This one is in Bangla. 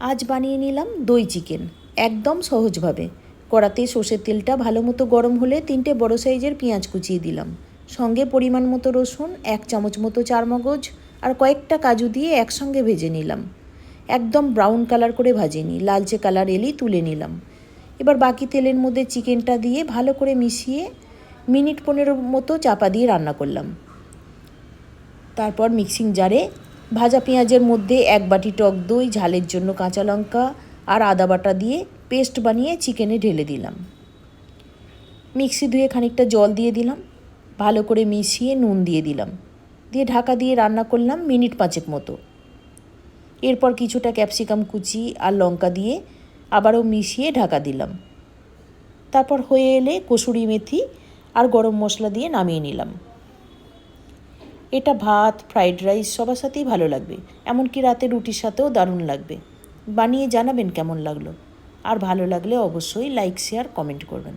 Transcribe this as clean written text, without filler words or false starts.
আজ বানিয়ে নিলাম দই চিকেন, একদম সহজভাবে। কড়াতে সর্ষের তেলটা ভালো মতো গরম হলে 3টে বড় সাইজের পেঁয়াজ কুচিয়ে দিলাম, সঙ্গে পরিমাণ মতো রসুন, 1 চামচ মতো চারমগজ আর কয়েকটা কাজু দিয়ে একসঙ্গে ভেজে নিলাম। একদম ব্রাউন কালার করে ভাজিনি, লালচে কালার এলেই তুলে নিলাম। এবার বাকি তেলের মধ্যে চিকেনটা দিয়ে ভালো করে মিশিয়ে মিনিট 15 মতো চাপা দিয়ে রান্না করলাম। তারপর মিক্সিং জারে ভাজা পেঁয়াজের মধ্যে 1 বাটি টক দই, ঝালের জন্য কাঁচা লঙ্কা আর আদা বাটা দিয়ে পেস্ট বানিয়ে চিকেনে ঢেলে দিলাম। মিক্সি ধুয়ে খানিকটা জল দিয়ে দিলাম, ভালো করে মিশিয়ে নুন দিয়ে দিলাম, দিয়ে ঢাকা দিয়ে রান্না করলাম মিনিট 5 মতো। এরপর কিছুটা ক্যাপসিকাম কুচি আর লঙ্কা দিয়ে আবারও মিশিয়ে ঢাকা দিলাম। তারপর হয়ে এলে কসুরি মেথি আর গরম মশলা দিয়ে নামিয়ে নিলাম। এটা ভাত, ফ্রাইড রাইস সবার সাথেই ভালো লাগবে, এমনকি রাতে রুটির সাথেও দারুণ লাগবে। বানিয়ে জানাবেন কেমন লাগলো, আর ভালো লাগলে অবশ্যই লাইক, শেয়ার, কমেন্ট করবেন।